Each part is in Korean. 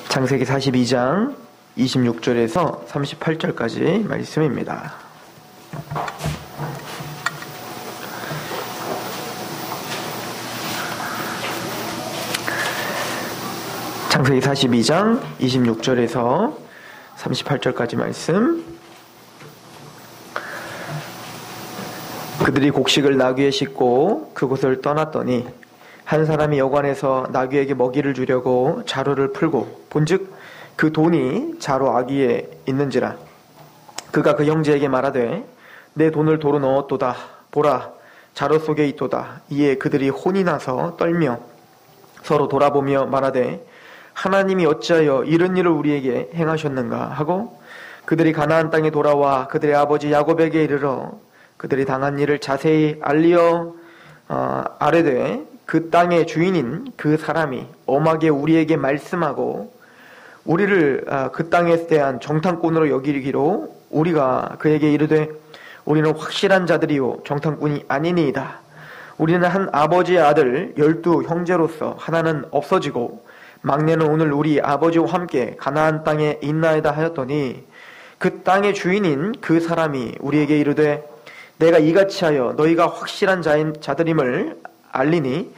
창세기 42장 26절에서 38절까지 말씀입니다. 창세기 42장 26절에서 38절까지 말씀. 그들이 곡식을 나귀에 싣고 그곳을 떠났더니 한 사람이 여관에서 나귀에게 먹이를 주려고 자루를 풀고 본즉 그 돈이 자루 아귀에 있는지라. 그가 그 형제에게 말하되 내 돈을 도로 넣었도다. 보라, 자루 속에 있도다. 이에 그들이 혼이 나서 떨며 서로 돌아보며 말하되 하나님이 어찌하여 이런 일을 우리에게 행하셨는가 하고 그들이 가나안 땅에 돌아와 그들의 아버지 야곱에게 이르러 그들이 당한 일을 자세히 알리어 아뢰되 그 땅의 주인인 그 사람이 엄하게 우리에게 말씀하고 우리를 그 땅에 대한 정탐꾼으로 여기기로 우리가 그에게 이르되 우리는 확실한 자들이요 정탐꾼이 아니니이다. 우리는 한 아버지의 아들 12 형제로서 하나는 없어지고 막내는 오늘 우리 아버지와 함께 가나안 땅에 있나이다 하였더니 그 땅의 주인인 그 사람이 우리에게 이르되 내가 이같이 하여 너희가 확실한 자들임을 알리니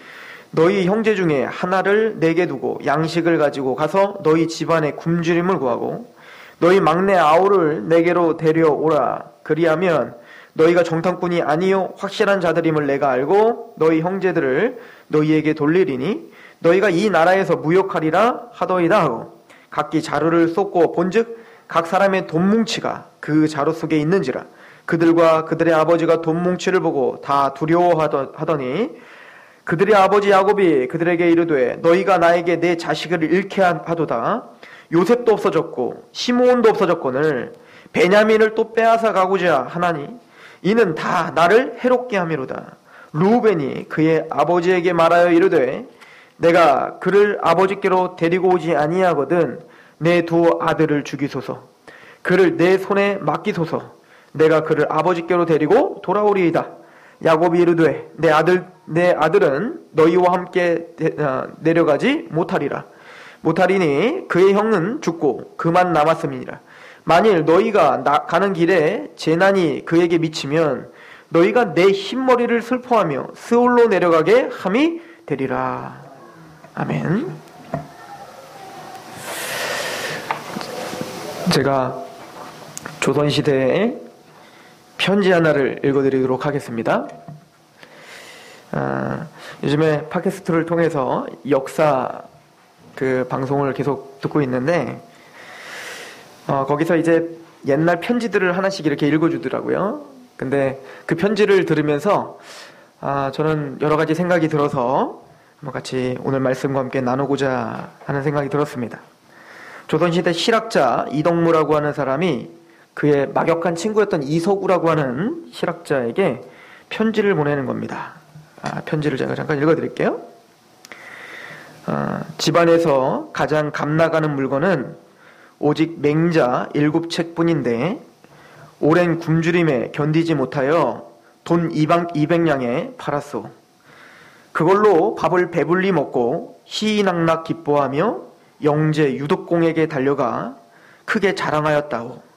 너희 형제 중에 하나를 내게 두고 양식을 가지고 가서 너희 집안에 굶주림을 구하고 너희 막내 아우를 내게로 데려오라. 그리하면 너희가 정탐꾼이 아니요 확실한 자들임을 내가 알고 너희 형제들을 너희에게 돌리리니 너희가 이 나라에서 무역하리라 하더이다 하고 각기 자루를 쏟고 본즉 각 사람의 돈뭉치가 그 자루 속에 있는지라. 그들과 그들의 아버지가 돈뭉치를 보고 다 두려워하더니 그들의 아버지 야곱이 그들에게 이르되 너희가 나에게 내 자식을 잃게 하도다. 요셉도 없어졌고 시므온도 없어졌거늘 베냐민을 또 빼앗아 가고자 하나니 이는 다 나를 해롭게 함이로다. 르우벤이 그의 아버지에게 말하여 이르되 내가 그를 아버지께로 데리고 오지 아니하거든 내 두 아들을 죽이소서. 그를 내 손에 맡기소서. 내가 그를 아버지께로 데리고 돌아오리이다. 야곱이 이르되 내 아들은 너희와 함께 내려가지 못하리니 그의 형은 죽고 그만 남았음이니라. 만일 너희가 가는 길에 재난이 그에게 미치면 너희가 내 흰머리를 슬퍼하며 스올로 내려가게 함이 되리라. 아멘. 제가 조선시대의 편지 하나를 읽어드리도록 하겠습니다. 요즘에 팟캐스트를 통해서 역사 방송을 계속 듣고 있는데 거기서 이제 옛날 편지들을 하나씩 이렇게 읽어주더라고요. 근데 그 편지를 들으면서 저는 여러 가지 생각이 들어서 한번 같이 오늘 말씀과 함께 나누고자 하는 생각이 들었습니다. 조선시대 실학자 이덕무라고 하는 사람이 그의 막역한 친구였던 이서구라고 하는 실학자에게 편지를 보내는 겁니다. 편지를 제가 잠깐 읽어드릴게요. 집안에서 가장 값나가는 물건은 오직 맹자 7책뿐인데 오랜 굶주림에 견디지 못하여 돈 200냥에 팔았소. 그걸로 밥을 배불리 먹고 희희낙낙 기뻐하며 영제 유독공에게 달려가 크게 자랑하였다오.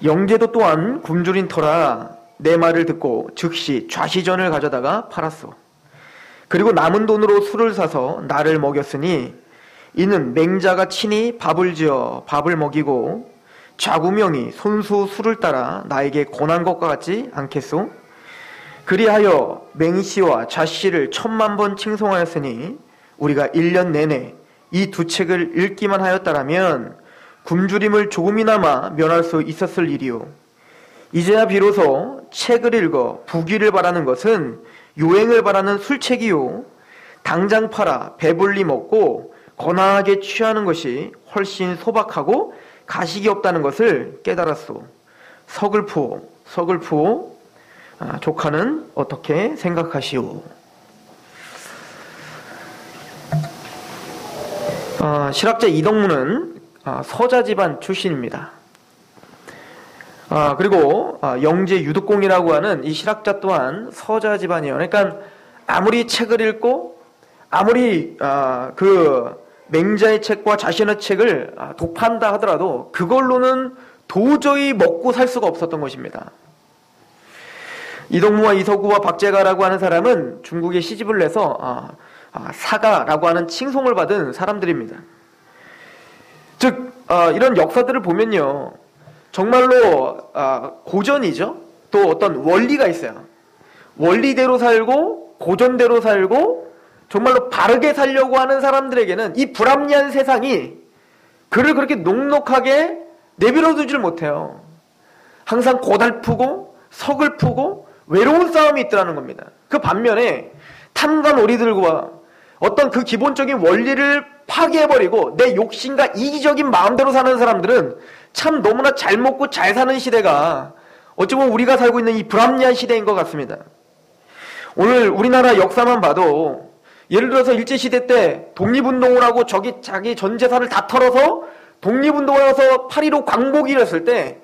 영제도 또한 굶주린 터라 내 말을 듣고 즉시 좌시전을 가져다가 팔았소. 그리고 남은 돈으로 술을 사서 나를 먹였으니 이는 맹자가 친히 밥을 지어 밥을 먹이고 좌구명이 손수 술을 따라 나에게 권한 것과 같지 않겠소? 그리하여 맹씨와 좌씨를 1000만번 칭송하였으니 우리가 1년 내내 이 두 책을 읽기만 하였다라면 굶주림을 조금이나마 면할 수 있었을 일이요. 이제야 비로소 책을 읽어 부귀를 바라는 것은 요행을 바라는 술책이요. 당장 팔아 배불리 먹고 거나하게 취하는 것이 훨씬 소박하고 가식이 없다는 것을 깨달았소. 서글프오. 조카는 어떻게 생각하시오? 실학자 이덕무는 서자 집안 출신입니다. 그리고 영제 유독공이라고 하는 이 실학자 또한 서자 집안이에요. 그러니까 아무리 책을 읽고 아무리 그 맹자의 책과 자신의 책을 독파한다 하더라도 그걸로는 도저히 먹고 살 수가 없었던 것입니다. 이동무와 이서구와 박제가라고 하는 사람은 중국에 시집을 내서 사가라고 하는 칭송을 받은 사람들입니다. 즉 이런 역사들을 보면요, 정말로 고전이죠. 또 어떤 원리가 있어요. 원리대로 살고 고전대로 살고 정말로 바르게 살려고 하는 사람들에게는 이 불합리한 세상이 그를 그렇게 녹록하게 내버려두질 못해요. 항상 고달프고 서글프고 외로운 싸움이 있더라는 겁니다. 그 반면에 탐과 놀이들과 어떤 그 기본적인 원리를 파괴해버리고 내 욕심과 이기적인 마음대로 사는 사람들은 참 너무나 잘 먹고 잘 사는 시대가 어찌 보면 우리가 살고 있는 이 불합리한 시대인 것 같습니다. 오늘 우리나라 역사만 봐도 예를 들어서 일제시대 때 독립운동을 하고 자기 전 재산을 다 털어서 독립운동을 해서 8.15 광복을 했을 때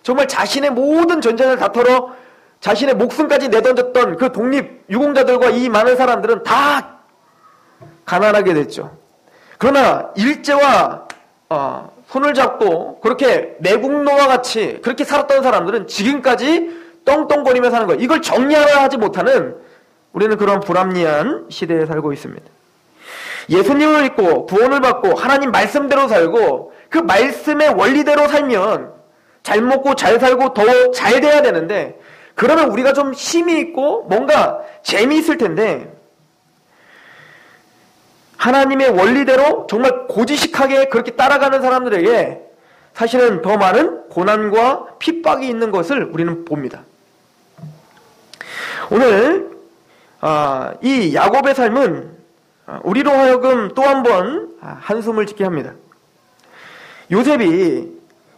정말 자신의 모든 전 재산을 다 털어 자신의 목숨까지 내던졌던 그 독립 유공자들과 이 많은 사람들은 다 가난하게 됐죠. 그러나 일제와 손을 잡고 그렇게 매국노와 같이 그렇게 살았던 사람들은 지금까지 떵떵거리며 사는 거예요. 이걸 정리하려 하지 못하는 우리는 그런 불합리한 시대에 살고 있습니다. 예수님을 믿고 구원을 받고 하나님 말씀대로 살고 그 말씀의 원리대로 살면 잘 먹고 잘 살고 더 잘 돼야 되는데, 그러면 우리가 좀 힘이 있고 뭔가 재미있을 텐데 하나님의 원리대로 정말 고지식하게 그렇게 따라가는 사람들에게 사실은 더 많은 고난과 핍박이 있는 것을 우리는 봅니다. 오늘 이 야곱의 삶은 우리로 하여금 또 한 번 한숨을 짓게 합니다. 요셉이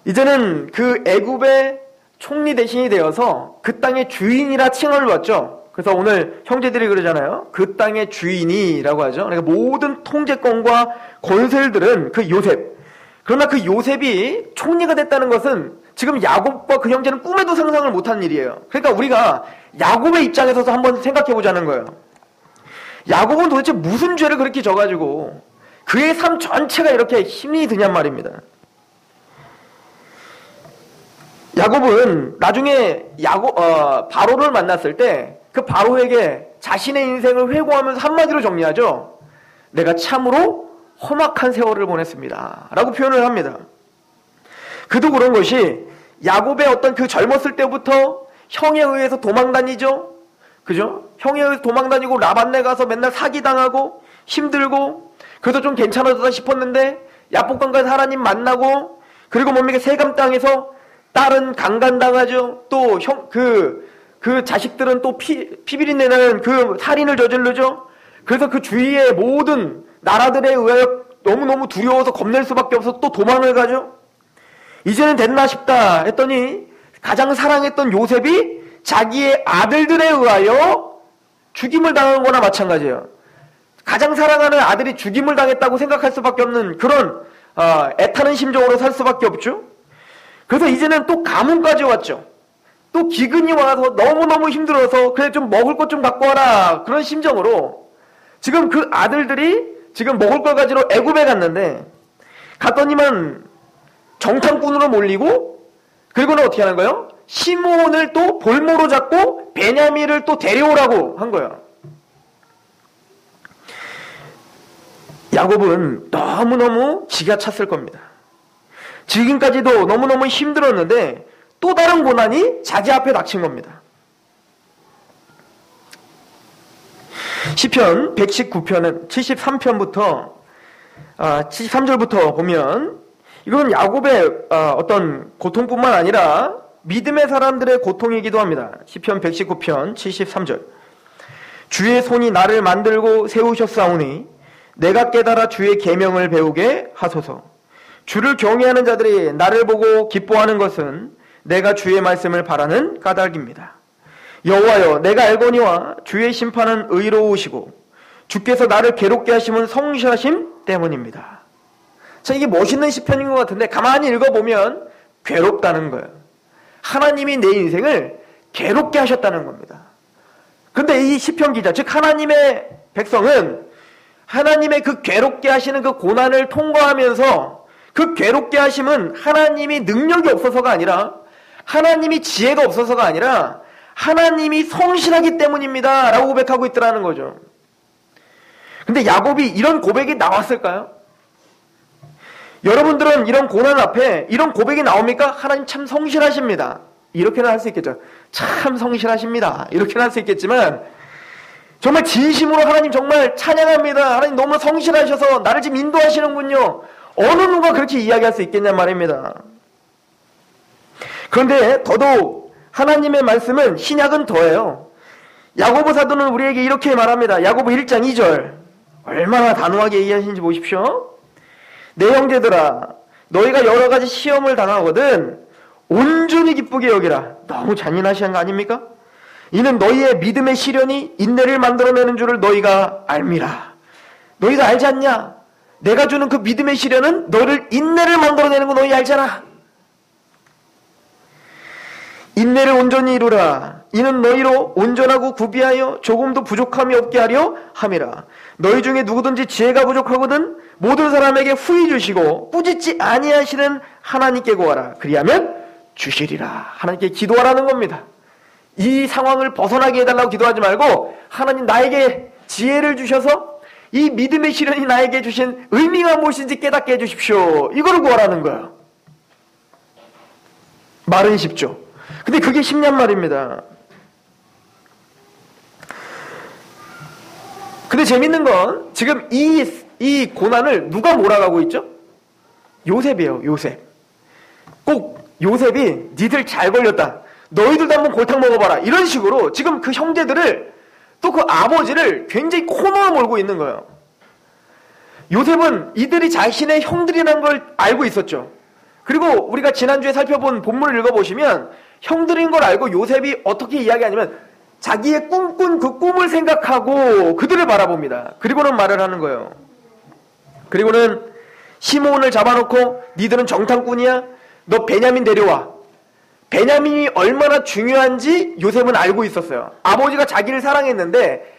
이제는 그 애굽의 총리 대신이 되어서 그 땅의 주인이라 칭호를 받죠. 그래서 오늘 형제들이 그러잖아요. 그 땅의 주인이라고 하죠. 그러니까 모든 통제권과 권세들은 그 요셉. 그러나 그 요셉이 총리가 됐다는 것은 지금 야곱과 그 형제는 꿈에도 상상을 못한 일이에요. 그러니까 우리가 야곱의 입장에 서서 한번 생각해 보자는 거예요. 야곱은 도대체 무슨 죄를 그렇게 져가지고 그의 삶 전체가 이렇게 힘이 드냔 말입니다. 야곱은 나중에 바로를 만났을 때 그 바로에게 자신의 인생을 회고하면서 한마디로 정리하죠. 내가 참으로 험악한 세월을 보냈습니다 라고 표현을 합니다. 그도 그런 것이 야곱의 어떤 그 젊었을 때부터 형에 의해서 도망다니죠. 그죠? 형에 의해서 도망다니고 라반네 가서 맨날 사기당하고 힘들고 그래도 좀 괜찮아졌다 싶었는데 야복강가에서 하나님 만나고 그리고 뭡니까 세감 땅에서 딸은 강간당하죠. 또 그 자식들은 또 피비린내 나는 그 살인을 저지르죠. 그래서 그 주위의 모든 나라들에 의하여 너무너무 두려워서 겁낼 수밖에 없어서 또 도망을 가죠. 이제는 됐나 싶다 했더니 가장 사랑했던 요셉이 자기의 아들들에 의하여 죽임을 당한 거나 마찬가지예요. 가장 사랑하는 아들이 죽임을 당했다고 생각할 수밖에 없는 그런 애타는 심정으로 살 수밖에 없죠. 그래서 이제는 또 가뭄까지 왔죠. 또 기근이 와서 너무너무 힘들어서 그래 좀 먹을 것 좀 갖고 와라 그런 심정으로 지금 그 아들들이 지금 먹을 걸 가지러 애굽에 갔는데 갔더니만 정탐꾼으로 몰리고 그리고는 어떻게 하는 거예요? 시므온을 또 볼모로 잡고 베냐민을 또 데려오라고 한 거예요. 야곱은 너무너무 기가 찼을 겁니다. 지금까지도 너무너무 힘들었는데 또 다른 고난이 자기 앞에 닥친 겁니다. 시편 119편은 73편부터 73절부터 보면 이건 야곱의 어떤 고통뿐만 아니라 믿음의 사람들의 고통이기도 합니다. 시편 119편 73절. 주의 손이 나를 만들고 세우셨사오니 내가 깨달아 주의 계명을 배우게 하소서. 주를 경외하는 자들이 나를 보고 기뻐하는 것은 내가 주의 말씀을 바라는 까닭입니다. 여호와여, 내가 알거니와 주의 심판은 의로우시고 주께서 나를 괴롭게 하심은 성실하심 때문입니다. 자, 이게 멋있는 시편인 것 같은데 가만히 읽어보면 괴롭다는 거예요. 하나님이 내 인생을 괴롭게 하셨다는 겁니다. 근데 이 시편 기자, 즉 하나님의 백성은 하나님의 그 괴롭게 하시는 그 고난을 통과하면서 그 괴롭게 하심은 하나님이 능력이 없어서가 아니라 하나님이 지혜가 없어서가 아니라 하나님이 성실하기 때문입니다 라고 고백하고 있더라는 거죠. 근데 야곱이 이런 고백이 나왔을까요? 여러분들은 이런 고난 앞에 이런 고백이 나옵니까? 하나님 참 성실하십니다. 이렇게는 할 수 있겠죠. 참 성실하십니다. 이렇게는 할 수 있겠지만 정말 진심으로 하나님 정말 찬양합니다. 하나님 너무 성실하셔서 나를 지금 인도하시는군요. 어느 누가 그렇게 이야기할 수 있겠냐 말입니다. 그런데 더더욱 하나님의 말씀은 신약은 더해요. 야고보 사도는 우리에게 이렇게 말합니다. 야고보 1장 2절 얼마나 단호하게 얘기하시는지 보십시오. 내 형제들아 너희가 여러 가지 시험을 당하거든 온전히 기쁘게 여기라. 너무 잔인하시한 거 아닙니까? 이는 너희의 믿음의 시련이 인내를 만들어내는 줄을 너희가 알미라. 너희가 알지 않냐? 내가 주는 그 믿음의 시련은 너를 인내를 만들어내는 거 너희 알잖아. 인내를 온전히 이루라. 이는 너희로 온전하고 구비하여 조금도 부족함이 없게 하려 함이라. 너희 중에 누구든지 지혜가 부족하거든 모든 사람에게 후히 주시고 꾸짖지 아니하시는 하나님께 구하라. 그리하면 주시리라. 하나님께 기도하라는 겁니다. 이 상황을 벗어나게 해달라고 기도하지 말고 하나님 나에게 지혜를 주셔서 이 믿음의 시련이 나에게 주신 의미가 무엇인지 깨닫게 해주십시오. 이거를 구하라는 거예요. 말은 쉽죠. 근데 그게 쉽냔 말입니다. 근데 재밌는 건 지금 이 고난을 누가 몰아가고 있죠? 요셉이에요. 요셉. 꼭 요셉이 니들 잘 걸렸다. 너희들도 한번 골탕 먹어봐라. 이런 식으로 지금 그 형제들을 또 그 아버지를 굉장히 코너에 몰고 있는 거예요. 요셉은 이들이 자신의 형들이라는 걸 알고 있었죠. 그리고 우리가 지난주에 살펴본 본문을 읽어보시면 형들인 걸 알고 요셉이 어떻게 이야기하냐면 자기의 꿈꾼 그 꿈을 생각하고 그들을 바라봅니다. 그리고는 말을 하는 거예요. 그리고는 시므온을 잡아놓고 니들은 정탐꾼이야? 너 베냐민 데려와. 베냐민이 얼마나 중요한지 요셉은 알고 있었어요. 아버지가 자기를 사랑했는데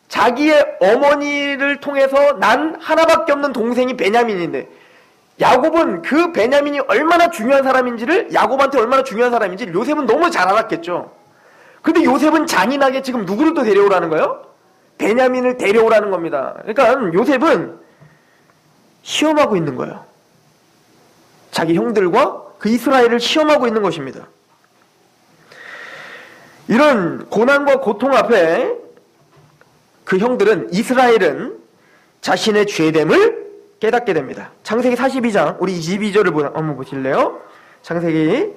자기의 어머니를 통해서 난 하나밖에 없는 동생이 베냐민인데 야곱은 그 베냐민이 얼마나 중요한 사람인지를 야곱한테 얼마나 중요한 사람인지 요셉은 너무 잘 알았겠죠. 근데 요셉은 잔인하게 지금 누구를 또 데려오라는 거예요? 베냐민을 데려오라는 겁니다. 그러니까 요셉은 시험하고 있는 거예요. 자기 형들과 그 이스라엘을 시험하고 있는 것입니다. 이런 고난과 고통 앞에 그 형들은 이스라엘은 자신의 죄됨을 깨닫게 됩니다. 창세기 42장 우리 22절을 한번 보실래요? 창세기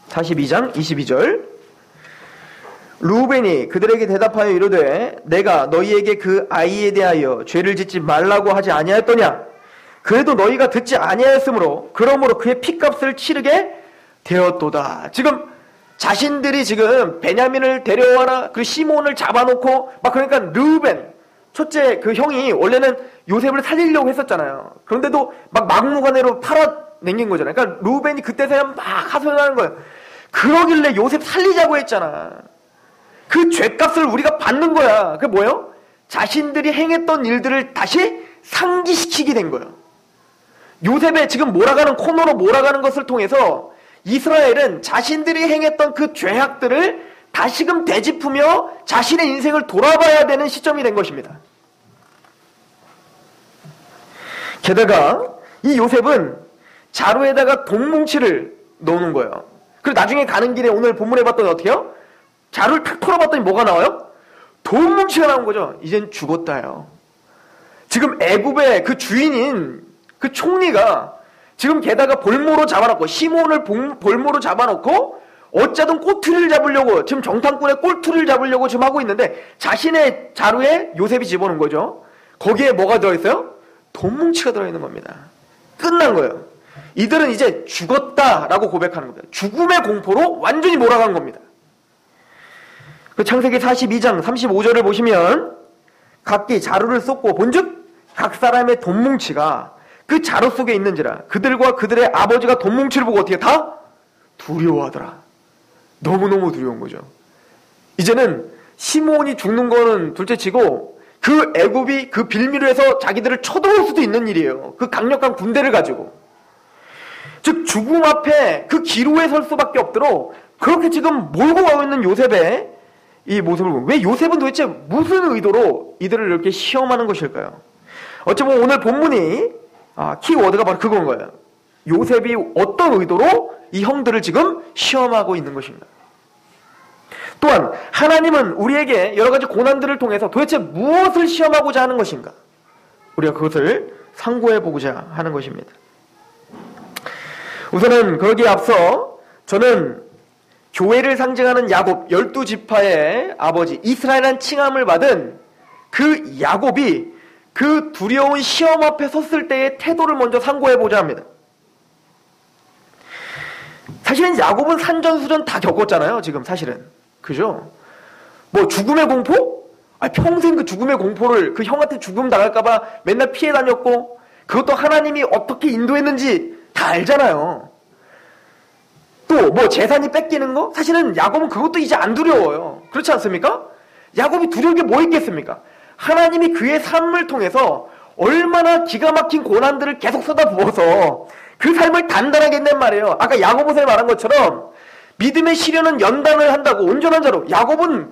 42장 22절 루벤이 그들에게 대답하여 이르되 내가 너희에게 그 아이에 대하여 죄를 짓지 말라고 하지 아니하였더냐? 그래도 너희가 듣지 아니하였으므로 그러므로 그의 피값을 치르게 되었도다. 지금 자신들이 지금 베냐민을 데려와라 그리고 시몬을 잡아놓고 막 그러니까 르우벤 첫째 그 형이 원래는 요셉을 살리려고 했었잖아요. 그런데도 막 막무가내로 팔아넘긴 거잖아요. 그러니까 르우벤이 그때서야 막 하소연하는 거예요. 그러길래 요셉 살리자고 했잖아. 그 죄값을 우리가 받는 거야. 그게 뭐예요? 자신들이 행했던 일들을 다시 상기시키게 된 거예요. 요셉의 지금 몰아가는 코너로 몰아가는 것을 통해서 이스라엘은 자신들이 행했던 그 죄악들을 다시금 되짚으며 자신의 인생을 돌아봐야 되는 시점이 된 것입니다. 게다가 이 요셉은 자루에다가 돈뭉치를 넣는 거예요. 그리고 나중에 가는 길에 오늘 본문에 봤더니 어떻게요? 자루를 탁 털어봤더니 뭐가 나와요? 돈뭉치가 나온 거죠. 이젠 죽었다요. 지금 애굽의 그 주인인 그 총리가 지금 게다가 볼모로 잡아놓고 시몬을 볼모로 잡아놓고 어쩌든 꼬투리를 잡으려고 지금 정탐꾼의 꼴투리를 잡으려고 지금 하고 있는데 자신의 자루에 요셉이 집어넣은 거죠. 거기에 뭐가 들어있어요? 돈뭉치가 들어있는 겁니다. 끝난 거예요. 이들은 이제 죽었다라고 고백하는 겁니다. 죽음의 공포로 완전히 몰아간 겁니다. 그 창세기 42장 35절을 보시면 각기 자루를 쏟고 본즉 각 사람의 돈뭉치가 그 자루 속에 있는지라 그들과 그들의 아버지가 돈뭉치를 보고 어떻게 다 두려워하더라. 너무너무 두려운 거죠. 이제는 시므온이 죽는 거는 둘째치고 그 애굽이 그 빌미로 해서 자기들을 쳐들어올 수도 있는 일이에요. 그 강력한 군대를 가지고. 즉 죽음 앞에 그 기로에 설 수밖에 없도록 그렇게 지금 몰고 가고 있는 요셉의 이 모습을 보면, 왜 요셉은 도대체 무슨 의도로 이들을 이렇게 시험하는 것일까요? 어찌 보면 오늘 본문이 키워드가 바로 그건 거예요. 요셉이 어떤 의도로 이 형들을 지금 시험하고 있는 것인가. 또한 하나님은 우리에게 여러 가지 고난들을 통해서 도대체 무엇을 시험하고자 하는 것인가, 우리가 그것을 상고해 보고자 하는 것입니다. 우선은 거기에 앞서 저는 교회를 상징하는 야곱 12지파의 아버지, 이스라엘이라는 칭함을 받은 그 야곱이 그 두려운 시험 앞에 섰을 때의 태도를 먼저 상고해보자 합니다. 사실은 야곱은 산전수전 다 겪었잖아요, 지금 사실은. 그죠? 뭐 죽음의 공포? 평생 그 죽음의 공포를, 그 형한테 죽음 당할까봐 맨날 피해 다녔고, 그것도 하나님이 어떻게 인도했는지 다 알잖아요. 또 뭐 재산이 뺏기는 거? 사실은 야곱은 그것도 이제 안 두려워요. 그렇지 않습니까? 야곱이 두려울 게 뭐 있겠습니까? 하나님이 그의 삶을 통해서 얼마나 기가 막힌 고난들을 계속 쏟아부어서 그 삶을 단단하게 했단 말이에요. 아까 야고보서에 말한 것처럼 믿음의 시련은 연단을 한다고, 온전한 자로. 야곱은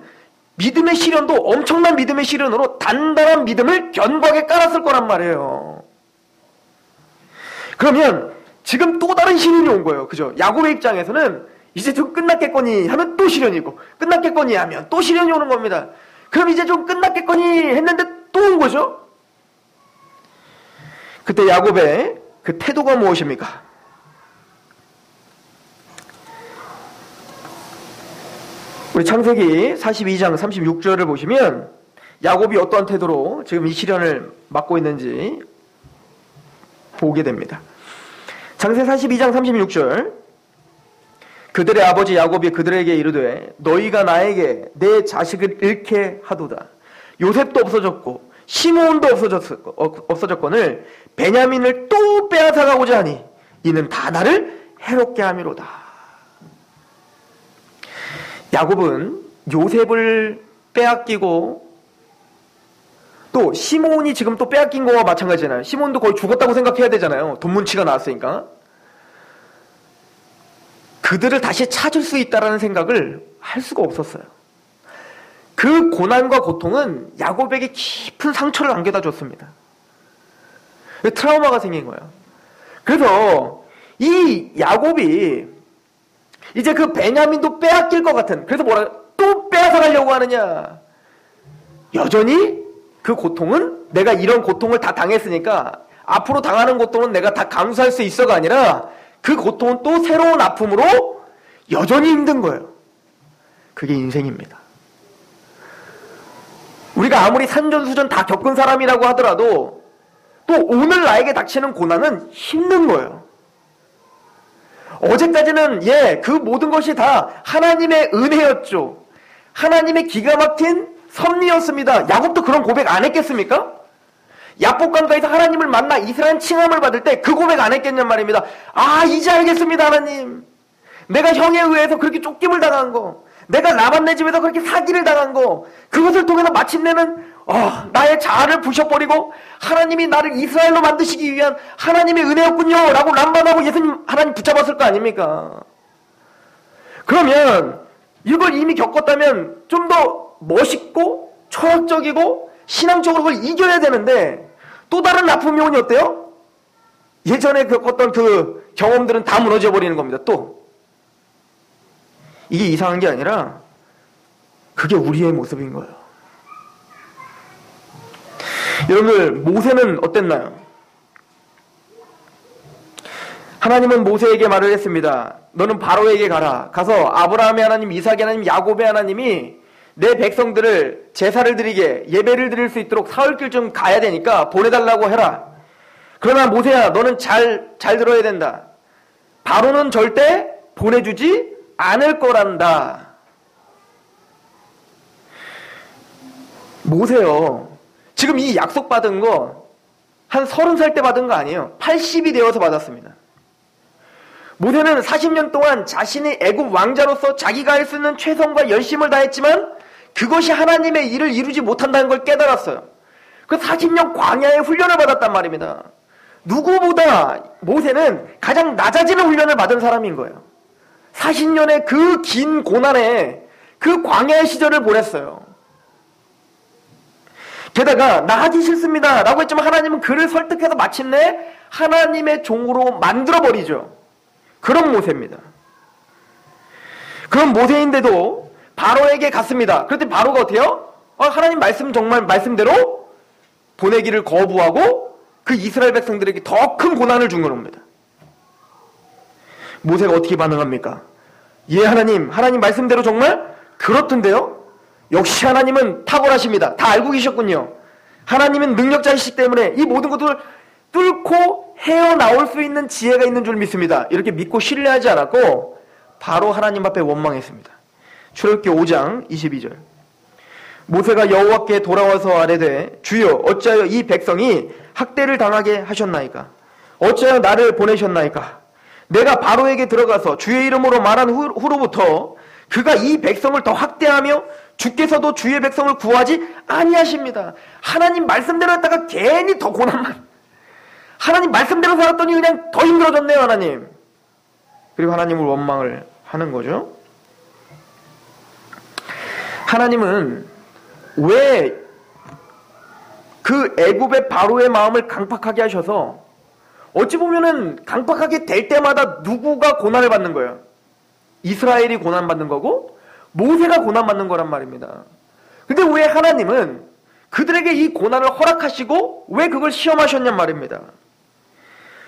믿음의 시련도 엄청난 믿음의 시련으로 단단한 믿음을 견고하게 깔았을 거란 말이에요. 그러면 지금 또 다른 시련이 온 거예요. 그죠? 야곱의 입장에서는 이제 좀 끝났겠거니 하면 또 시련이고, 끝났겠거니 하면 또 시련이 오는 겁니다. 그럼 이제 좀 끝났겠거니 했는데 또 온 거죠? 그때 야곱의 그 태도가 무엇입니까? 우리 창세기 42장 36절을 보시면 야곱이 어떠한 태도로 지금 이 시련을 맞고 있는지 보게 됩니다. 창세기 42장 36절, 그들의 아버지 야곱이 그들에게 이르되 너희가 나에게 내 자식을 잃게 하도다. 요셉도 없어졌고 시므온도 없어졌거늘 베냐민을 또 빼앗아가고자 하니 이는 다 나를 해롭게 함이로다. 야곱은 요셉을 빼앗기고 또 시므온이 지금 또 빼앗긴 거와 마찬가지잖아요. 시므온도 거의 죽었다고 생각해야 되잖아요. 돈 문치가 나왔으니까. 그들을 다시 찾을 수 있다라는 생각을 할 수가 없었어요. 그 고난과 고통은 야곱에게 깊은 상처를 안겨다 줬습니다. 트라우마가 생긴 거예요. 그래서 이 야곱이 이제 그 베냐민도 빼앗길 것 같은, 그래서 또 빼앗아 가려고 하느냐. 여전히 그 고통은 내가 이런 고통을 다 당했으니까 앞으로 당하는 고통은 내가 다 감수할 수 있어가 아니라 그 고통은 또 새로운 아픔으로 여전히 힘든 거예요. 그게 인생입니다. 우리가 아무리 산전수전 다 겪은 사람이라고 하더라도 또 오늘 나에게 닥치는 고난은 힘든 거예요. 어제까지는 그 모든 것이 다 하나님의 은혜였죠. 하나님의 기가 막힌 섭리였습니다. 야곱도 그런 고백 안 했겠습니까? 야복강가에서 하나님을 만나 이스라엘 칭함을 받을 때 그 고백 안 했겠냔 말입니다. 이제 알겠습니다, 하나님. 내가 형에 의해서 그렇게 쫓김을 당한 거, 내가 라반네 집에서 그렇게 사기를 당한 거, 그것을 통해서 마침내는 나의 자아를 부셔버리고 하나님이 나를 이스라엘로 만드시기 위한 하나님의 은혜였군요 라고 람반하고 예수님 하나님 붙잡았을 거 아닙니까? 그러면 이걸 이미 겪었다면 좀 더 멋있고 철학적이고 신앙적으로 그걸 이겨야 되는데 또 다른 아픔이 오니 어때요? 예전에 겪었던 그 경험들은 다 무너져 버리는 겁니다. 또 이게 이상한 게 아니라 그게 우리의 모습인 거예요. 여러분들, 모세는 어땠나요? 하나님은 모세에게 말을 했습니다. 너는 바로에게 가라. 가서 아브라함의 하나님, 이삭의 하나님, 야곱의 하나님이 내 백성들을 제사를 드리게, 예배를 드릴 수 있도록 사흘길 좀 가야 되니까 보내달라고 해라. 그러나 모세야, 너는 잘 들어야 된다. 바로는 절대 보내주지 않을 거란다. 모세요, 지금 이 약속받은 거 한 30살 때 받은 거 아니에요. 80이 되어서 받았습니다. 모세는 40년 동안 자신이 애굽 왕자로서 자기가 할 수 있는 최선과 열심을 다했지만 그것이 하나님의 일을 이루지 못한다는 걸 깨달았어요. 그 40년 광야의 훈련을 받았단 말입니다. 누구보다 모세는 가장 낮아지는 훈련을 받은 사람인 거예요. 40년의 그 긴 고난에 그 광야의 시절을 보냈어요. 게다가 나 하기 싫습니다 라고 했지만 하나님은 그를 설득해서 마침내 하나님의 종으로 만들어버리죠. 그런 모세입니다. 그런 모세인데도 바로에게 갔습니다. 그랬더니 바로가 어때요? 하나님 정말 말씀대로 보내기를 거부하고 그 이스라엘 백성들에게 더 큰 고난을 준 겁니다. 모세가 어떻게 반응합니까? 예, 하나님 말씀대로 정말 그렇던데요? 역시 하나님은 탁월하십니다. 다 알고 계셨군요. 하나님은 능력자이시기 때문에 이 모든 것들을 뚫고 헤어나올 수 있는 지혜가 있는 줄 믿습니다. 이렇게 믿고 신뢰하지 않았고 바로 하나님 앞에 원망했습니다. 출애굽기 5장 22절. 모세가 여호와께 돌아와서 아뢰되 주여 어찌하여 이 백성이 학대를 당하게 하셨나이까? 어찌하여 나를 보내셨나이까? 내가 바로에게 들어가서 주의 이름으로 말한 후로부터 그가 이 백성을 더 학대하며 주께서도 주의 백성을 구하지 아니하십니다. 하나님 말씀대로 했다가 괜히 더 고난만. 하나님 말씀대로 살았더니 그냥 더 힘들어졌네요, 하나님. 그리고 하나님을 원망을 하는 거죠. 하나님은 왜 그 애굽의 바로의 마음을 강팍하게 하셔서 어찌 보면은 강팍하게 될 때마다 누구가 고난을 받는 거예요? 이스라엘이 고난받는 거고 모세가 고난받는 거란 말입니다. 근데 왜 하나님은 그들에게 이 고난을 허락하시고 왜 그걸 시험하셨냔 말입니다.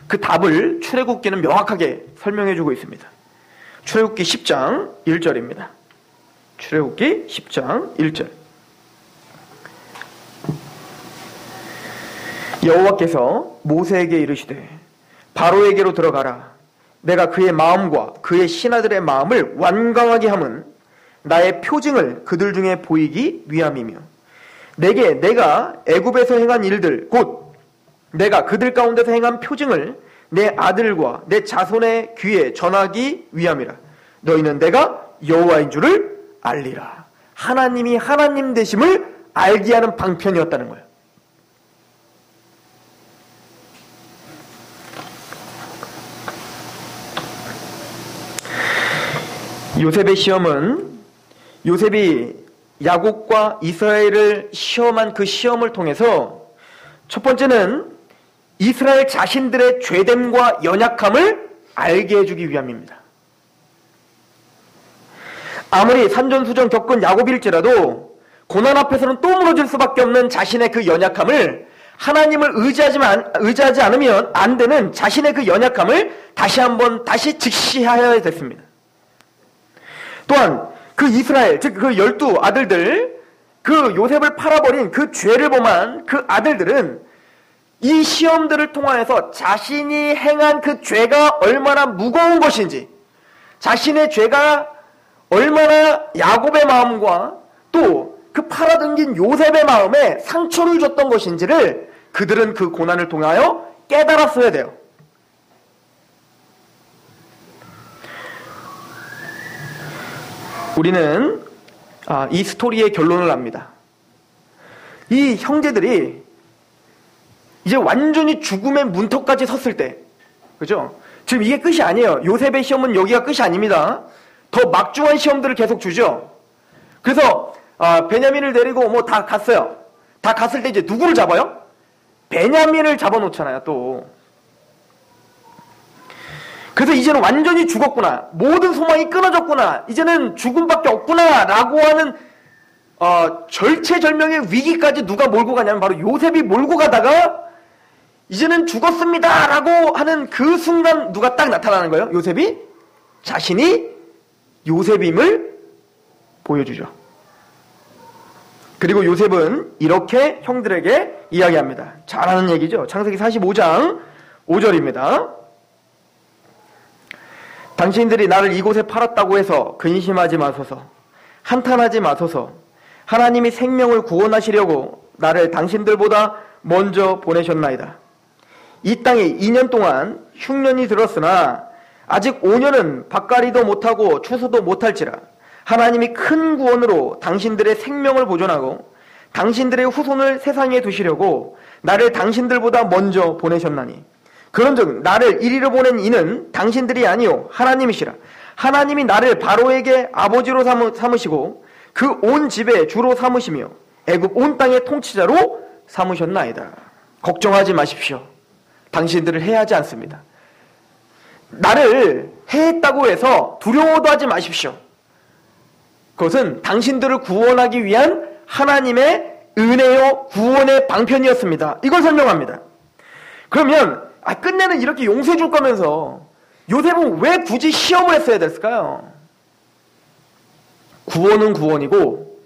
그 답을 출애굽기는 명확하게 설명해주고 있습니다. 출애굽기 10장 1절입니다. 출애굽기 10장 1절. 여호와께서 모세에게 이르시되 바로에게로 들어가라. 내가 그의 마음과 그의 신하들의 마음을 완강하게 함은 나의 표징을 그들 중에 보이기 위함이며 내게 내가 애굽에서 행한 일들 곧 내가 그들 가운데서 행한 표징을 내 아들과 내 자손의 귀에 전하기 위함이라. 너희는 내가 여호와인 줄을 알리라. 하나님이 하나님 되심을 알게 하는 방편이었다는 거예요. 요셉의 시험은 요셉이 야곱과 이스라엘을 시험한 그 시험을 통해서 첫 번째는 이스라엘 자신들의 죄됨과 연약함을 알게 해주기 위함입니다. 아무리 산전수전 겪은 야곱일지라도 고난 앞에서는 또 무너질 수밖에 없는 자신의 그 연약함을 하나님을 의지하지 않으면 안 되는 자신의 그 연약함을 다시 직시하여야 됐습니다. 또한 그 이스라엘, 즉 그 12아들들, 그 요셉을 팔아버린 그 죄를 범한 그 아들들은 이 시험들을 통하여서 자신이 행한 그 죄가 얼마나 무거운 것인지, 자신의 죄가 얼마나 야곱의 마음과 또 그 팔아당긴 요셉의 마음에 상처를 줬던 것인지를 그들은 그 고난을 통하여 깨달았어야 돼요. 우리는 이 스토리의 결론을 압니다. 이 형제들이 이제 완전히 죽음의 문턱까지 섰을 때, 그죠? 지금 이게 끝이 아니에요. 요셉의 시험은 여기가 끝이 아닙니다. 더 막중한 시험들을 계속 주죠. 그래서 베냐민을 데리고 뭐 다 갔어요. 다 갔을 때 이제 누구를 잡아요? 베냐민을 잡아놓잖아요, 또. 그래서 이제는 완전히 죽었구나. 모든 소망이 끊어졌구나. 이제는 죽음밖에 없구나. 라고 하는 절체절명의 위기까지 누가 몰고 가냐면 바로 요셉이 몰고 가다가 이제는 죽었습니다. 라고 하는 그 순간 누가 딱 나타나는 거예요? 요셉이 자신이 요셉임을 보여주죠. 그리고 요셉은 이렇게 형들에게 이야기합니다. 잘하는 얘기죠. 창세기 45장 5절입니다. 당신들이 나를 이곳에 팔았다고 해서 근심하지 마소서, 한탄하지 마소서. 하나님이 생명을 구원하시려고 나를 당신들보다 먼저 보내셨나이다. 이 땅에 2년 동안 흉년이 들었으나 아직 5년은 밭갈이도 못하고 추수도 못할지라 하나님이 큰 구원으로 당신들의 생명을 보존하고 당신들의 후손을 세상에 두시려고 나를 당신들보다 먼저 보내셨나니 그런즉 나를 이리로 보낸 이는 당신들이 아니요 하나님이시라. 하나님이 나를 바로에게 아버지로 삼으시고 그 온 집의 주로 삼으시며 애굽 온 땅의 통치자로 삼으셨나이다. 걱정하지 마십시오. 당신들을 해하지 않습니다. 나를 해했다고 해서 두려워도 하지 마십시오. 그것은 당신들을 구원하기 위한 하나님의 은혜요 구원의 방편이었습니다. 이걸 설명합니다. 그러면 끝내는 이렇게 용서해 줄 거면서 요셉은 왜 굳이 시험을 했어야 됐을까요? 구원은 구원이고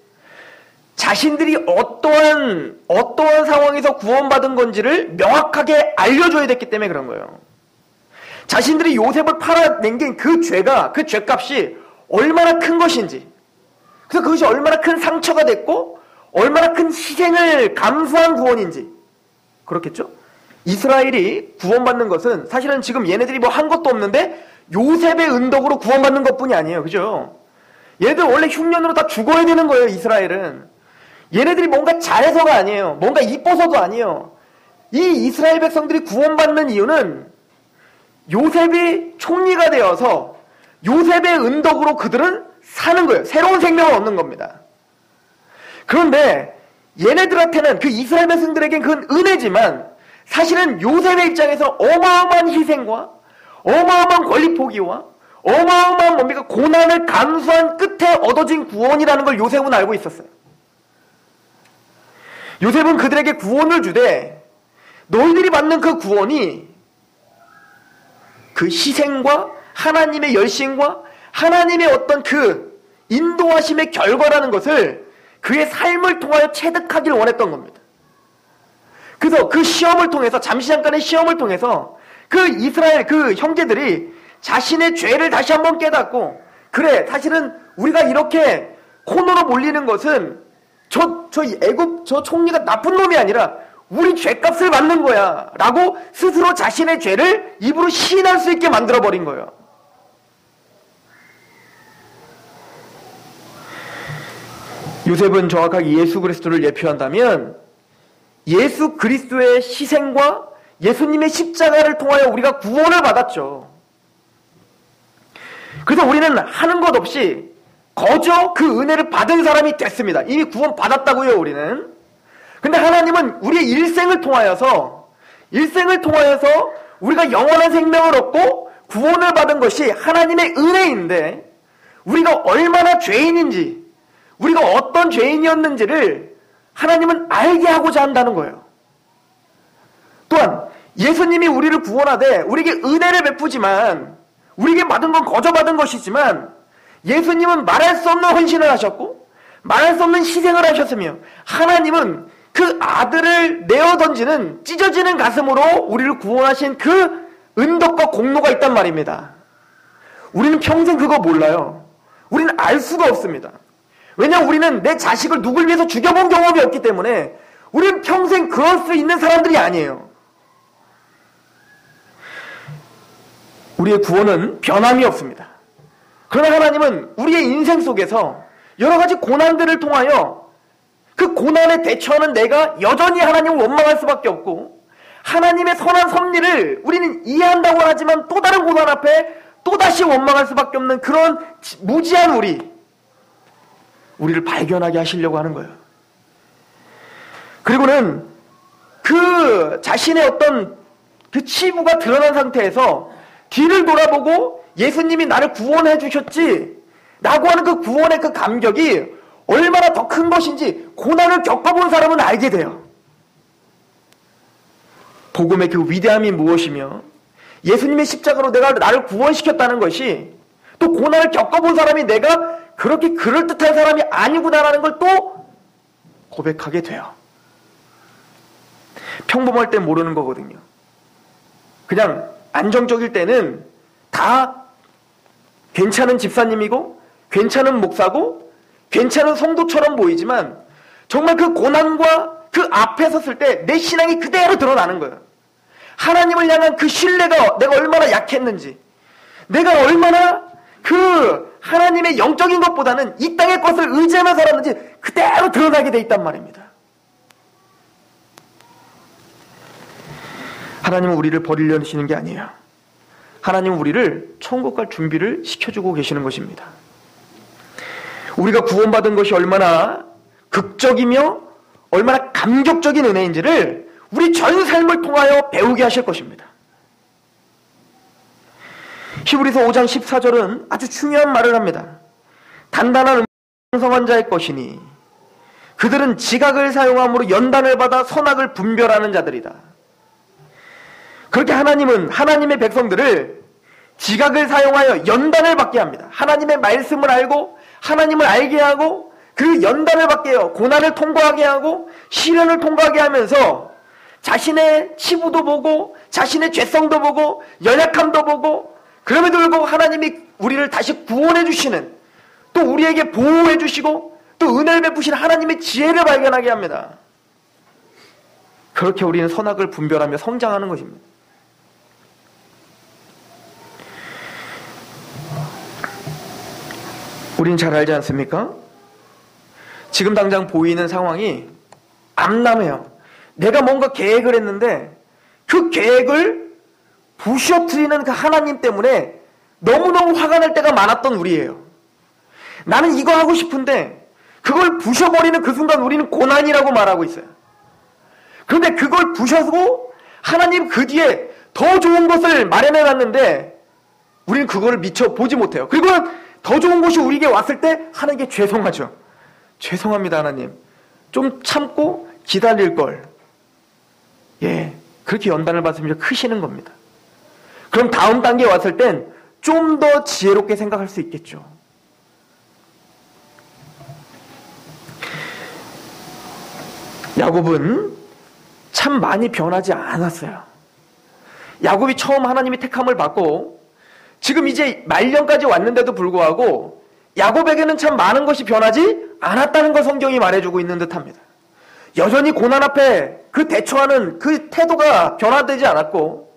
자신들이 어떠한 상황에서 구원받은 건지를 명확하게 알려줘야 됐기 때문에 그런 거예요. 자신들이 요셉을 팔아낸 게 그 죄값이 얼마나 큰 것인지, 그래서 그것이 얼마나 큰 상처가 됐고 얼마나 큰 희생을 감수한 구원인지. 그렇겠죠? 이스라엘이 구원받는 것은 사실은 지금 얘네들이 뭐 한 것도 없는데 요셉의 은덕으로 구원받는 것뿐이 아니에요. 그죠? 얘네들 원래 흉년으로 다 죽어야 되는 거예요. 이스라엘은. 얘네들이 뭔가 잘해서가 아니에요. 뭔가 이뻐서도 아니에요. 이 이스라엘 백성들이 구원받는 이유는 요셉이 총리가 되어서 요셉의 은덕으로 그들은 사는 거예요. 새로운 생명을 얻는 겁니다. 그런데 얘네들한테는, 그 이스라엘 백성들에겐 그건 은혜지만 사실은 요셉의 입장에서 어마어마한 희생과 어마어마한 권리 포기와 어마어마한 고난을 감수한 끝에 얻어진 구원이라는 걸 요셉은 알고 있었어요. 요셉은 그들에게 구원을 주되 너희들이 받는 그 구원이 그 희생과 하나님의 열심과 하나님의 어떤 그 인도하심의 결과라는 것을 그의 삶을 통하여 체득하기를 원했던 겁니다. 그래서 그 시험을 통해서, 잠시 잠깐의 시험을 통해서 그 이스라엘 그 형제들이 자신의 죄를 다시 한번 깨닫고, 그래 사실은 우리가 이렇게 코너로 몰리는 것은 저 애굽 저 총리가 나쁜 놈이 아니라 우리 죄값을 받는 거야 라고 스스로 자신의 죄를 입으로 시인할 수 있게 만들어버린 거예요. 요셉은 정확하게 예수 그리스도를 예표한다면 예수 그리스도의 희생과 예수님의 십자가를 통하여 우리가 구원을 받았죠. 그래서 우리는 하는 것 없이 거저 그 은혜를 받은 사람이 됐습니다. 이미 구원 받았다고요, 우리는. 근데 하나님은 우리의 일생을 통하여서 우리가 영원한 생명을 얻고 구원을 받은 것이 하나님의 은혜인데, 우리가 얼마나 죄인인지, 우리가 어떤 죄인이었는지를 하나님은 알게 하고자 한다는 거예요. 또한 예수님이 우리를 구원하되 우리에게 은혜를 베푸지만, 우리에게 받은 건 거저 받은 것이지만 예수님은 말할 수 없는 헌신을 하셨고 말할 수 없는 희생을 하셨으며, 하나님은 그 아들을 내어 던지는 찢어지는 가슴으로 우리를 구원하신 그 은덕과 공로가 있단 말입니다. 우리는 평생 그거 몰라요. 우리는 알 수가 없습니다. 왜냐하면 우리는 내 자식을 누굴 위해서 죽여본 경험이 없기 때문에 우리는 평생 그럴 수 있는 사람들이 아니에요. 우리의 구원은 변함이 없습니다. 그러나 하나님은 우리의 인생 속에서 여러 가지 고난들을 통하여 그 고난에 대처하는 내가 여전히 하나님을 원망할 수밖에 없고, 하나님의 선한 섭리를 우리는 이해한다고 하지만 또 다른 고난 앞에 또다시 원망할 수밖에 없는 그런 무지한 우리를 발견하게 하시려고 하는 거예요. 그리고는 그 자신의 어떤 그 치부가 드러난 상태에서 뒤를 돌아보고 예수님이 나를 구원해 주셨지 라고 하는 그 구원의 그 감격이 얼마나 더 큰 것인지 고난을 겪어본 사람은 알게 돼요. 복음의 그 위대함이 무엇이며 예수님의 십자가로 내가 나를 구원시켰다는 것이, 또 고난을 겪어본 사람이 내가 그렇게 그럴듯한 사람이 아니구나라는 걸 또 고백하게 돼요. 평범할 땐 모르는 거거든요. 그냥 안정적일 때는 다 괜찮은 집사님이고 괜찮은 목사고 괜찮은 성도처럼 보이지만, 정말 그 고난과 그 앞에 섰을 때 내 신앙이 그대로 드러나는 거예요. 하나님을 향한 그 신뢰가 내가 얼마나 약했는지, 내가 얼마나 그 하나님의 영적인 것보다는 이 땅의 것을 의지하며 살았는지 그대로 드러나게 돼 있단 말입니다. 하나님은 우리를 버리려시는 게 아니에요. 하나님은 우리를 천국 갈 준비를 시켜주고 계시는 것입니다. 우리가 구원받은 것이 얼마나 극적이며 얼마나 감격적인 은혜인지를 우리 전 삶을 통하여 배우게 하실 것입니다. 히브리서 5장 14절은 아주 중요한 말을 합니다. 단단한 음성한 자의 것이니 그들은 지각을 사용함으로 연단을 받아 선악을 분별하는 자들이다. 그렇게 하나님은 하나님의 백성들을 지각을 사용하여 연단을 받게 합니다. 하나님의 말씀을 알고 하나님을 알게 하고 그 연단을 받게 해요. 고난을 통과하게 하고 시련을 통과하게 하면서 자신의 치부도 보고 자신의 죄성도 보고 연약함도 보고 그럼에도 불구하고 하나님이 우리를 다시 구원해 주시는 또 우리에게 보호해 주시고 또 은혜를 베푸시는 하나님의 지혜를 발견하게 합니다. 그렇게 우리는 선악을 분별하며 성장하는 것입니다. 우리는 잘 알지 않습니까? 지금 당장 보이는 상황이 암담해요. 내가 뭔가 계획을 했는데 그 계획을 부셔뜨리는 그 하나님 때문에 너무너무 화가 날 때가 많았던 우리예요. 나는 이거 하고 싶은데 그걸 부셔버리는 그 순간 우리는 고난이라고 말하고 있어요. 그런데 그걸 부셔서 하나님 그 뒤에 더 좋은 것을 마련해 놨는데 우리는 그거를 미처 보지 못해요. 그리고 더 좋은 것이 우리에게 왔을 때 하나님께 죄송하죠. 죄송합니다 하나님. 좀 참고 기다릴 걸. 예, 그렇게 연단을 받으면 크시는 겁니다. 그럼 다음 단계에 왔을 땐 좀 더 지혜롭게 생각할 수 있겠죠. 야곱은 참 많이 변하지 않았어요. 야곱이 처음 하나님의 택함을 받고 지금 이제 말년까지 왔는데도 불구하고 야곱에게는 참 많은 것이 변하지 않았다는 걸 성경이 말해주고 있는 듯합니다. 여전히 고난 앞에 그 대처하는 그 태도가 변화되지 않았고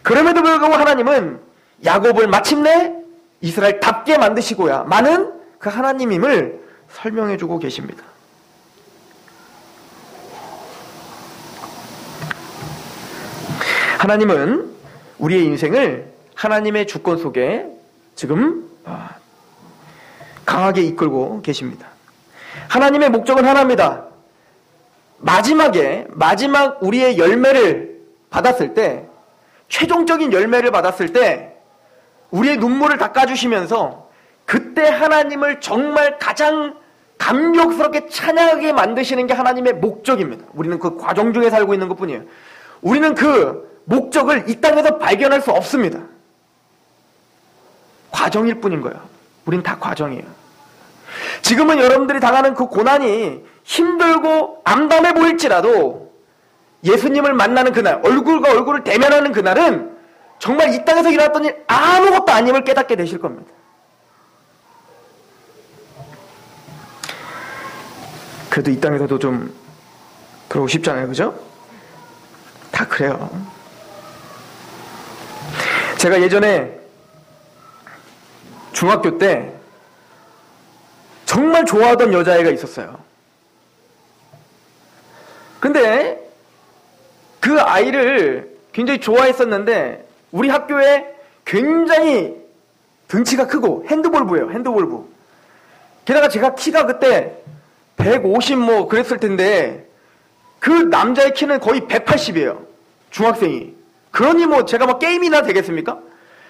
그럼에도 불구하고 하나님은 야곱을 마침내 이스라엘답게 만드시고야 많은 그 하나님임을 설명해주고 계십니다. 하나님은 우리의 인생을 하나님의 주권 속에 지금 강하게 이끌고 계십니다. 하나님의 목적은 하나입니다. 마지막 우리의 열매를 받았을 때, 최종적인 열매를 받았을 때 우리의 눈물을 닦아주시면서 그때 하나님을 정말 가장 감격스럽게 찬양하게 만드시는 게 하나님의 목적입니다. 우리는 그 과정 중에 살고 있는 것뿐이에요. 우리는 그 목적을 이 땅에서 발견할 수 없습니다. 과정일 뿐인 거예요. 우린 다 과정이에요. 지금은 여러분들이 당하는 그 고난이 힘들고 암담해 보일지라도 예수님을 만나는 그날, 얼굴과 얼굴을 대면하는 그날은 정말 이 땅에서 일어났던 일 아무것도 아님을 깨닫게 되실 겁니다. 그래도 이 땅에서도 좀 그러고 싶잖아요. 그죠? 다 그래요. 제가 예전에 중학교 때 정말 좋아하던 여자애가 있었어요. 근데 그 아이를 굉장히 좋아했었는데 우리 학교에 굉장히 등치가 크고 핸드볼부예요. 핸드볼부. 게다가 제가 키가 그때 150 뭐 그랬을 텐데 그 남자의 키는 거의 180이에요. 중학생이. 그러니 뭐 제가 막 게임이나 되겠습니까?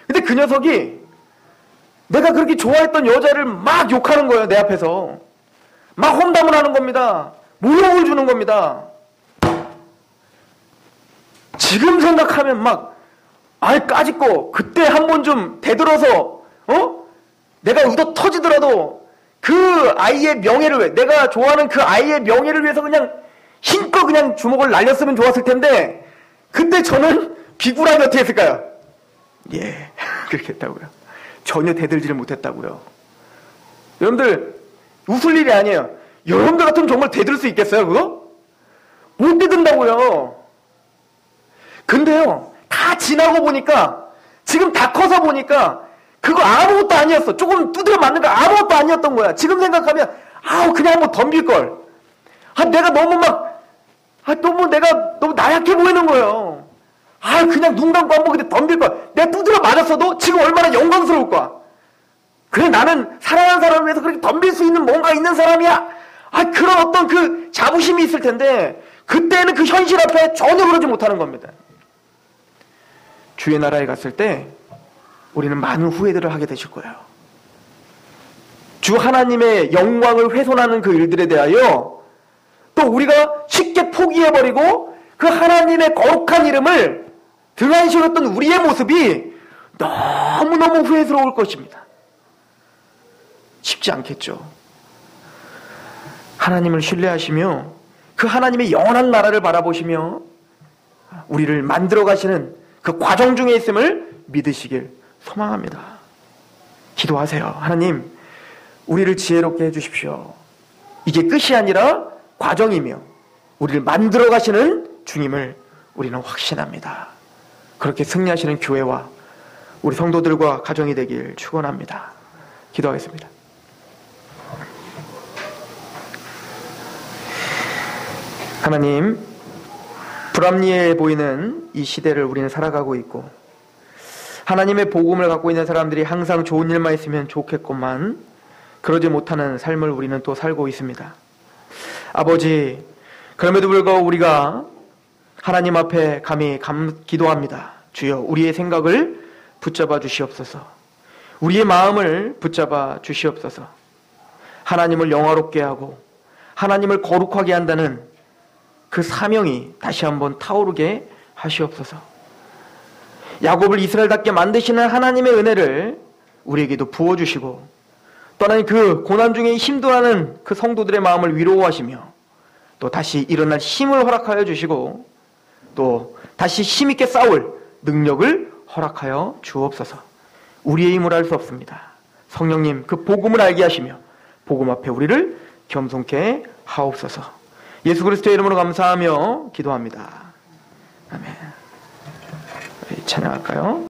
근데 그 녀석이 내가 그렇게 좋아했던 여자를 막 욕하는 거예요. 내 앞에서. 막 험담을 하는 겁니다. 모욕을 주는 겁니다. 지금 생각하면 막 까짓거 그때 한 번 좀 대들어서 내가 의도 터지더라도 그 아이의 명예를 위해 내가 좋아하는 그 아이의 명예를 위해서 그냥 힘껏 그냥 주먹을 날렸으면 좋았을 텐데 그때 저는 비굴하게 어떻게 했을까요? 예, 그렇게 했다고요. 전혀 대들지를 못했다고요. 여러분들 웃을 일이 아니에요. 여러분들 같으면 정말 대들 수 있겠어요 그거? 못 대든다고요. 근데요 다 지나고 보니까 지금 다 커서 보니까 그거 아무것도 아니었어. 조금 두드려 맞는 거 아무것도 아니었던 거야. 지금 생각하면 그냥 한번 덤빌걸. 내가 너무 너무 나약해 보이는 거예요. 그냥 눈 감고 한번 그때 덤빌 거야. 내가 두드려 맞았어도 지금 얼마나 영광스러울 거야. 그래, 나는 사랑하는 사람을 위해서 그렇게 덤빌 수 있는 뭔가 있는 사람이야. 그런 어떤 그 자부심이 있을 텐데, 그때는 그 현실 앞에 전혀 그러지 못하는 겁니다. 주의 나라에 갔을 때 우리는 많은 후회들을 하게 되실 거예요. 주 하나님의 영광을 훼손하는 그 일들에 대하여 또 우리가 쉽게 포기해버리고 그 하나님의 거룩한 이름을 등한시했던 우리의 모습이 너무너무 후회스러울 것입니다. 쉽지 않겠죠. 하나님을 신뢰하시며 그 하나님의 영원한 나라를 바라보시며 우리를 만들어 가시는 그 과정 중에 있음을 믿으시길 소망합니다. 기도하세요. 하나님, 우리를 지혜롭게 해주십시오. 이게 끝이 아니라 과정이며 우리를 만들어 가시는 중임을 우리는 확신합니다. 그렇게 승리하시는 교회와 우리 성도들과 가정이 되길 축원합니다. 기도하겠습니다. 하나님, 불합리해 보이는 이 시대를 우리는 살아가고 있고 하나님의 복음을 갖고 있는 사람들이 항상 좋은 일만 있으면 좋겠건만 그러지 못하는 삶을 우리는 또 살고 있습니다. 아버지, 그럼에도 불구하고 우리가 하나님 앞에 감히 기도합니다. 주여, 우리의 생각을 붙잡아 주시옵소서. 우리의 마음을 붙잡아 주시옵소서. 하나님을 영화롭게 하고 하나님을 거룩하게 한다는 그 사명이 다시 한번 타오르게 하시옵소서. 야곱을 이스라엘답게 만드시는 하나님의 은혜를 우리에게도 부어주시고 떠난 그 고난 중에 힘들어하는 그 성도들의 마음을 위로하시며 또 다시 일어날 힘을 허락하여 주시고 또 다시 힘있게 싸울 능력을 허락하여 주옵소서. 우리의 힘으로 할 수 없습니다. 성령님, 그 복음을 알게 하시며 복음 앞에 우리를 겸손케 하옵소서. 예수 그리스도의 이름으로 감사하며 기도합니다. 아멘. 찬양할까요?